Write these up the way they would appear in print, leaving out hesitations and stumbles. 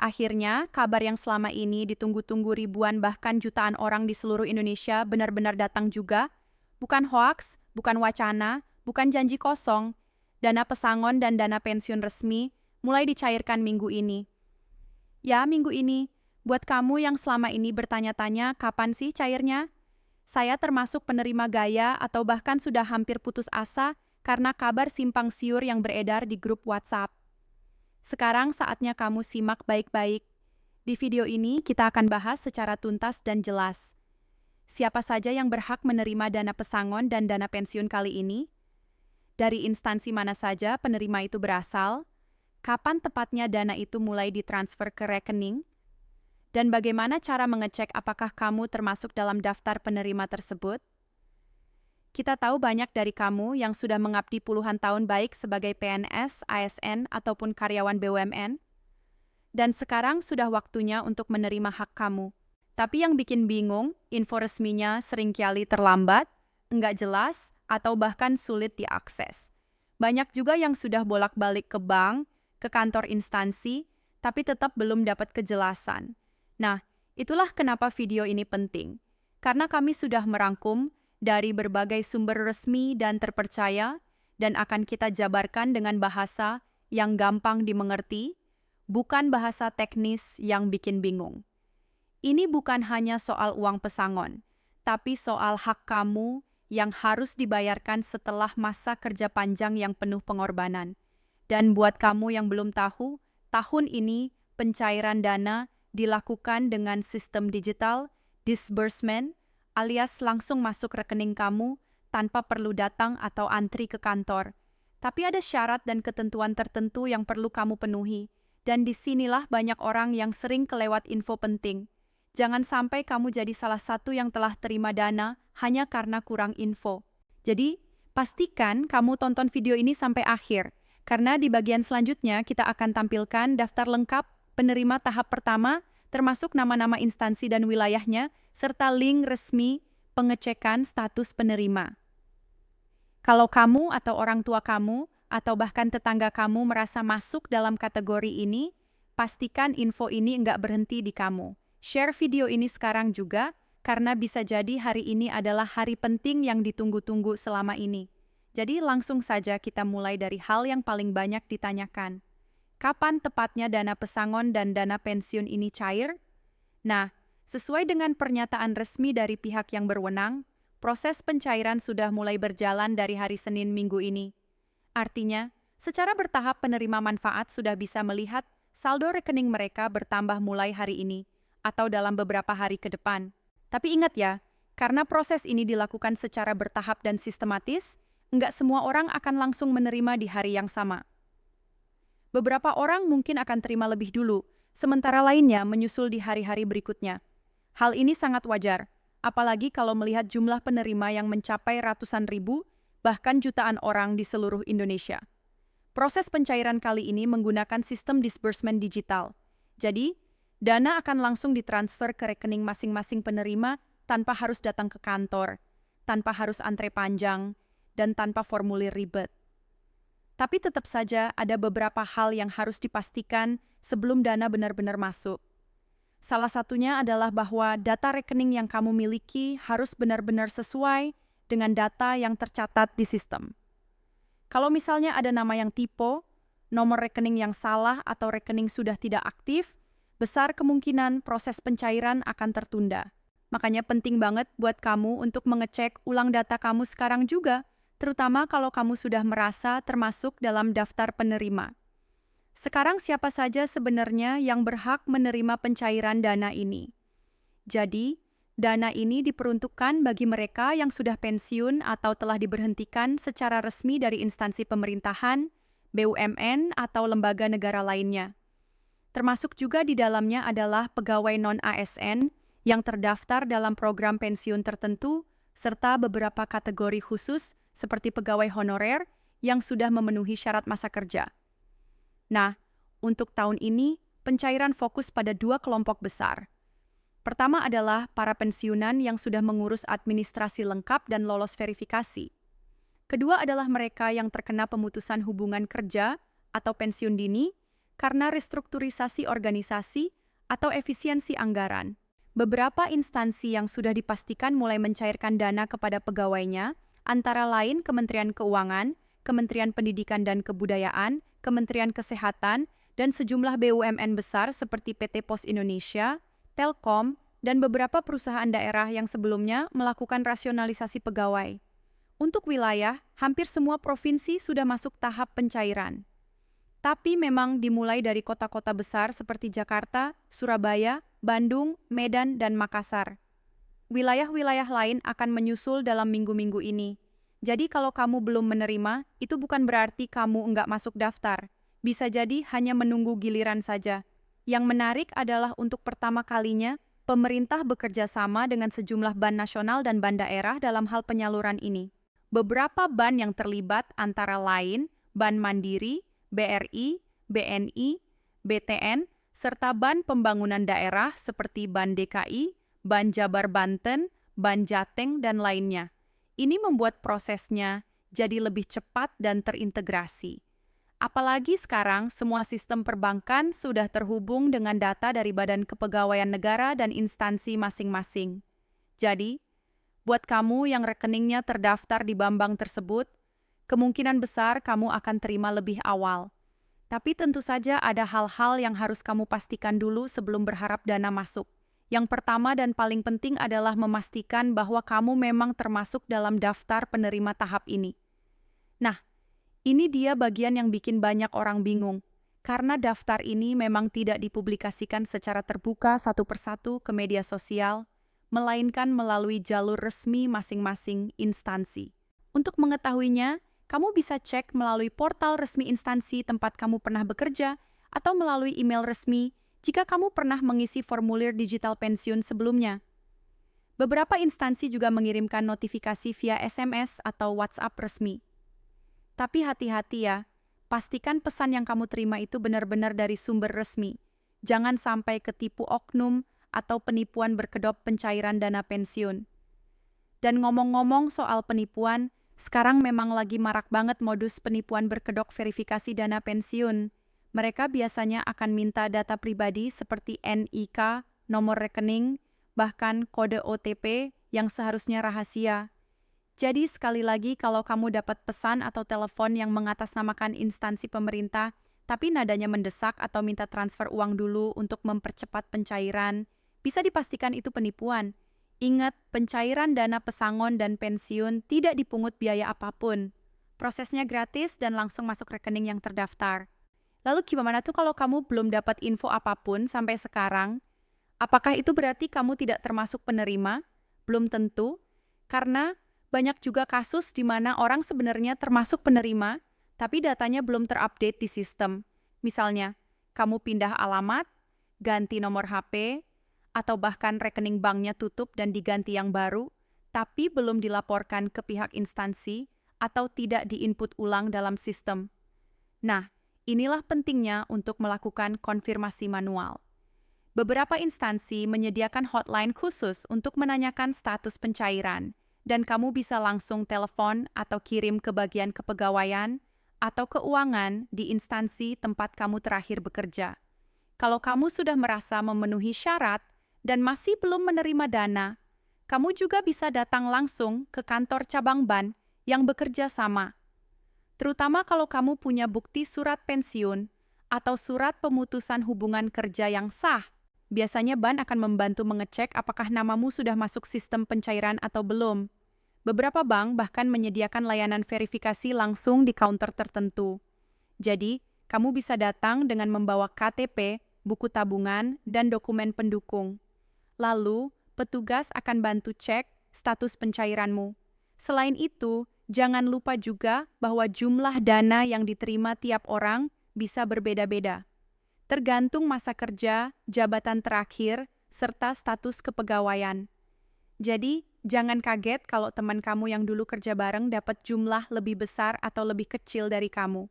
Akhirnya, kabar yang selama ini ditunggu-tunggu ribuan bahkan jutaan orang di seluruh Indonesia benar-benar datang juga. Bukan hoaks, bukan wacana, bukan janji kosong. Dana pesangon dan dana pensiun resmi mulai dicairkan minggu ini. Ya, minggu ini. Buat kamu yang selama ini bertanya-tanya kapan sih cairnya? Saya termasuk penerima gaya atau bahkan sudah hampir putus asa karena kabar simpang siur yang beredar di grup WhatsApp. Sekarang saatnya kamu simak baik-baik. Di video ini kita akan bahas secara tuntas dan jelas. Siapa saja yang berhak menerima dana pesangon dan dana pensiun kali ini? Dari instansi mana saja penerima itu berasal? Kapan tepatnya dana itu mulai ditransfer ke rekening? Dan bagaimana cara mengecek apakah kamu termasuk dalam daftar penerima tersebut? Kita tahu banyak dari kamu yang sudah mengabdi puluhan tahun baik sebagai PNS, ASN, ataupun karyawan BUMN. Dan sekarang sudah waktunya untuk menerima hak kamu. Tapi yang bikin bingung, info resminya seringkali terlambat, enggak jelas, atau bahkan sulit diakses. Banyak juga yang sudah bolak-balik ke bank, ke kantor instansi, tapi tetap belum dapat kejelasan. Nah, itulah kenapa video ini penting. Karena kami sudah merangkum dari berbagai sumber resmi dan terpercaya, dan akan kita jabarkan dengan bahasa yang gampang dimengerti, bukan bahasa teknis yang bikin bingung. Ini bukan hanya soal uang pesangon, tapi soal hak kamu yang harus dibayarkan setelah masa kerja panjang yang penuh pengorbanan. Dan buat kamu yang belum tahu, tahun ini pencairan dana dilakukan dengan sistem digital, disbursement, alias langsung masuk rekening kamu tanpa perlu datang atau antri ke kantor. Tapi ada syarat dan ketentuan tertentu yang perlu kamu penuhi. Dan disinilah banyak orang yang sering kelewat info penting. Jangan sampai kamu jadi salah satu yang telah terima dana hanya karena kurang info. Jadi, pastikan kamu tonton video ini sampai akhir. Karena di bagian selanjutnya kita akan tampilkan daftar lengkap penerima tahap pertama, termasuk nama-nama instansi dan wilayahnya, serta link resmi pengecekan status penerima. Kalau kamu atau orang tua kamu, atau bahkan tetangga kamu merasa masuk dalam kategori ini, pastikan info ini enggak berhenti di kamu. Share video ini sekarang juga, karena bisa jadi hari ini adalah hari penting yang ditunggu-tunggu selama ini. Jadi langsung saja kita mulai dari hal yang paling banyak ditanyakan. Kapan tepatnya dana pesangon dan dana pensiun ini cair? Nah, sesuai dengan pernyataan resmi dari pihak yang berwenang, proses pencairan sudah mulai berjalan dari hari Senin minggu ini. Artinya, secara bertahap penerima manfaat sudah bisa melihat saldo rekening mereka bertambah mulai hari ini atau dalam beberapa hari ke depan. Tapi ingat ya, karena proses ini dilakukan secara bertahap dan sistematis, enggak semua orang akan langsung menerima di hari yang sama. Beberapa orang mungkin akan terima lebih dulu, sementara lainnya menyusul di hari-hari berikutnya. Hal ini sangat wajar, apalagi kalau melihat jumlah penerima yang mencapai ratusan ribu, bahkan jutaan orang di seluruh Indonesia. Proses pencairan kali ini menggunakan sistem disbursement digital. Jadi, dana akan langsung ditransfer ke rekening masing-masing penerima tanpa harus datang ke kantor, tanpa harus antre panjang, dan tanpa formulir ribet. Tapi tetap saja ada beberapa hal yang harus dipastikan sebelum dana benar-benar masuk. Salah satunya adalah bahwa data rekening yang kamu miliki harus benar-benar sesuai dengan data yang tercatat di sistem. Kalau misalnya ada nama yang typo, nomor rekening yang salah atau rekening sudah tidak aktif, besar kemungkinan proses pencairan akan tertunda. Makanya penting banget buat kamu untuk mengecek ulang data kamu sekarang juga, terutama kalau kamu sudah merasa termasuk dalam daftar penerima. Sekarang siapa saja sebenarnya yang berhak menerima pencairan dana ini? Jadi, dana ini diperuntukkan bagi mereka yang sudah pensiun atau telah diberhentikan secara resmi dari instansi pemerintahan, BUMN, atau lembaga negara lainnya. Termasuk juga di dalamnya adalah pegawai non-ASN yang terdaftar dalam program pensiun tertentu, serta beberapa kategori khusus seperti pegawai honorer yang sudah memenuhi syarat masa kerja. Nah, untuk tahun ini, pencairan fokus pada dua kelompok besar. Pertama adalah para pensiunan yang sudah mengurus administrasi lengkap dan lolos verifikasi. Kedua adalah mereka yang terkena pemutusan hubungan kerja atau pensiun dini, karena restrukturisasi organisasi atau efisiensi anggaran. Beberapa instansi yang sudah dipastikan mulai mencairkan dana kepada pegawainya, antara lain Kementerian Keuangan, Kementerian Pendidikan dan Kebudayaan, Kementerian Kesehatan, dan sejumlah BUMN besar seperti PT Pos Indonesia, Telkom, dan beberapa perusahaan daerah yang sebelumnya melakukan rasionalisasi pegawai. Untuk wilayah, hampir semua provinsi sudah masuk tahap pencairan. Tapi memang dimulai dari kota-kota besar seperti Jakarta, Surabaya, Bandung, Medan, dan Makassar. Wilayah-wilayah lain akan menyusul dalam minggu-minggu ini. Jadi kalau kamu belum menerima, itu bukan berarti kamu enggak masuk daftar. Bisa jadi hanya menunggu giliran saja. Yang menarik adalah untuk pertama kalinya, pemerintah bekerja sama dengan sejumlah ban nasional dan ban daerah dalam hal penyaluran ini. Beberapa ban yang terlibat antara lain Ban Mandiri, BRI, BNI, BTN, serta ban pembangunan daerah seperti Ban DKI, Ban Jabar Banten, Ban Jateng, dan lainnya. Ini membuat prosesnya jadi lebih cepat dan terintegrasi. Apalagi sekarang semua sistem perbankan sudah terhubung dengan data dari Badan Kepegawaian Negara dan instansi masing-masing. Jadi, buat kamu yang rekeningnya terdaftar di Bambang tersebut, kemungkinan besar kamu akan terima lebih awal. Tapi tentu saja ada hal-hal yang harus kamu pastikan dulu sebelum berharap dana masuk. Yang pertama dan paling penting adalah memastikan bahwa kamu memang termasuk dalam daftar penerima tahap ini. Nah, ini dia bagian yang bikin banyak orang bingung, karena daftar ini memang tidak dipublikasikan secara terbuka satu persatu ke media sosial, melainkan melalui jalur resmi masing-masing instansi. Untuk mengetahuinya, kamu bisa cek melalui portal resmi instansi tempat kamu pernah bekerja atau melalui email resmi jika kamu pernah mengisi formulir digital pensiun sebelumnya. Beberapa instansi juga mengirimkan notifikasi via SMS atau WhatsApp resmi. Tapi hati-hati ya, pastikan pesan yang kamu terima itu benar-benar dari sumber resmi. Jangan sampai ketipu oknum atau penipuan berkedok pencairan dana pensiun. Dan ngomong-ngomong soal penipuan, sekarang memang lagi marak banget modus penipuan berkedok verifikasi dana pensiun. Mereka biasanya akan minta data pribadi seperti NIK, nomor rekening, bahkan kode OTP yang seharusnya rahasia. Jadi sekali lagi kalau kamu dapat pesan atau telepon yang mengatasnamakan instansi pemerintah, tapi nadanya mendesak atau minta transfer uang dulu untuk mempercepat pencairan, bisa dipastikan itu penipuan. Ingat, pencairan dana pesangon dan pensiun tidak dipungut biaya apapun. Prosesnya gratis dan langsung masuk rekening yang terdaftar. Lalu gimana tuh kalau kamu belum dapat info apapun sampai sekarang? Apakah itu berarti kamu tidak termasuk penerima? Belum tentu, karena banyak juga kasus di mana orang sebenarnya termasuk penerima, tapi datanya belum terupdate di sistem. Misalnya, kamu pindah alamat, ganti nomor HP, atau bahkan rekening banknya tutup dan diganti yang baru, tapi belum dilaporkan ke pihak instansi atau tidak diinput ulang dalam sistem. Nah, inilah pentingnya untuk melakukan konfirmasi manual. Beberapa instansi menyediakan hotline khusus untuk menanyakan status pencairan, dan kamu bisa langsung telepon atau kirim ke bagian kepegawaian atau keuangan di instansi tempat kamu terakhir bekerja. Kalau kamu sudah merasa memenuhi syarat dan masih belum menerima dana, kamu juga bisa datang langsung ke kantor cabang ban yang bekerja sama. Terutama kalau kamu punya bukti surat pensiun atau surat pemutusan hubungan kerja yang sah. Biasanya ban akan membantu mengecek apakah namamu sudah masuk sistem pencairan atau belum. Beberapa bank bahkan menyediakan layanan verifikasi langsung di counter tertentu. Jadi, kamu bisa datang dengan membawa KTP, buku tabungan, dan dokumen pendukung. Lalu, petugas akan bantu cek status pencairanmu. Selain itu, jangan lupa juga bahwa jumlah dana yang diterima tiap orang bisa berbeda-beda. Tergantung masa kerja, jabatan terakhir, serta status kepegawaian. Jadi, jangan kaget kalau teman kamu yang dulu kerja bareng dapat jumlah lebih besar atau lebih kecil dari kamu.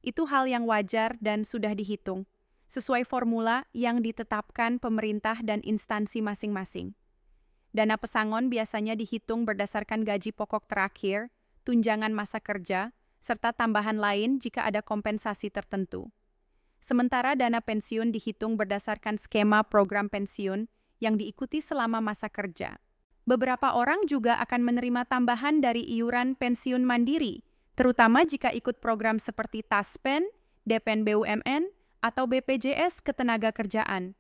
Itu hal yang wajar dan sudah dihitung, sesuai formula yang ditetapkan pemerintah dan instansi masing-masing. Dana pesangon biasanya dihitung berdasarkan gaji pokok terakhir, tunjangan masa kerja, serta tambahan lain jika ada kompensasi tertentu. sementara dana pensiun dihitung berdasarkan skema program pensiun yang diikuti selama masa kerja. Beberapa orang juga akan menerima tambahan dari iuran pensiun mandiri, terutama jika ikut program seperti Taspen, DPN BUMN, atau BPJS Ketenagakerjaan.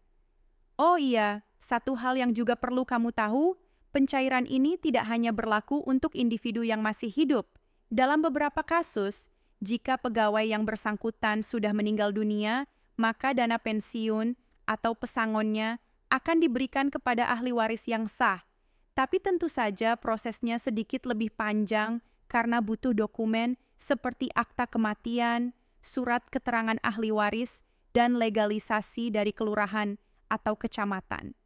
Oh iya, satu hal yang juga perlu kamu tahu, pencairan ini tidak hanya berlaku untuk individu yang masih hidup. Dalam beberapa kasus, jika pegawai yang bersangkutan sudah meninggal dunia, maka dana pensiun atau pesangonnya akan diberikan kepada ahli waris yang sah. Tapi tentu saja prosesnya sedikit lebih panjang karena butuh dokumen seperti akta kematian, surat keterangan ahli waris, dan legalisasi dari kelurahan atau kecamatan.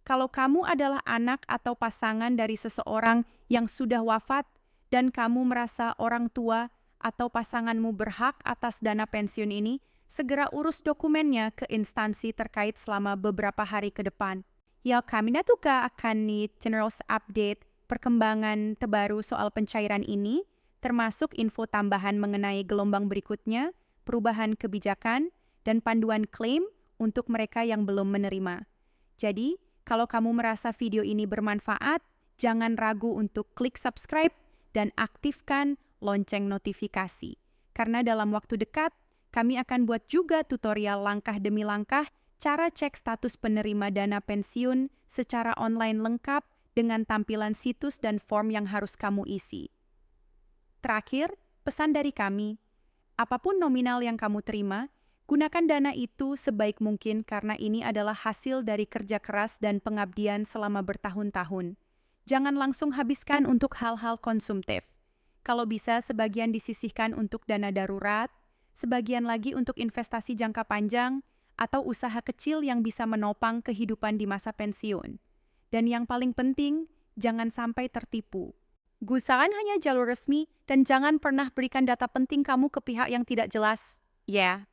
Kalau kamu adalah anak atau pasangan dari seseorang yang sudah wafat dan kamu merasa orang tua atau pasanganmu berhak atas dana pensiun ini, segera urus dokumennya ke instansi terkait selama beberapa hari ke depan. Ya, kami natuka akan nih terus update perkembangan terbaru soal pencairan ini, termasuk info tambahan mengenai gelombang berikutnya, perubahan kebijakan, dan panduan klaim untuk mereka yang belum menerima. Jadi, kalau kamu merasa video ini bermanfaat, jangan ragu untuk klik subscribe dan aktifkan lonceng notifikasi. Karena dalam waktu dekat, kami akan buat juga tutorial langkah demi langkah cara cek status penerima dana pensiun secara online lengkap dengan tampilan situs dan form yang harus kamu isi. Terakhir, pesan dari kami, apapun nominal yang kamu terima, gunakan dana itu sebaik mungkin karena ini adalah hasil dari kerja keras dan pengabdian selama bertahun-tahun. Jangan langsung habiskan untuk hal-hal konsumtif. Kalau bisa, sebagian disisihkan untuk dana darurat, sebagian lagi untuk investasi jangka panjang, atau usaha kecil yang bisa menopang kehidupan di masa pensiun. Dan yang paling penting, jangan sampai tertipu. Gunakan hanya jalur resmi dan jangan pernah berikan data penting kamu ke pihak yang tidak jelas. Ya.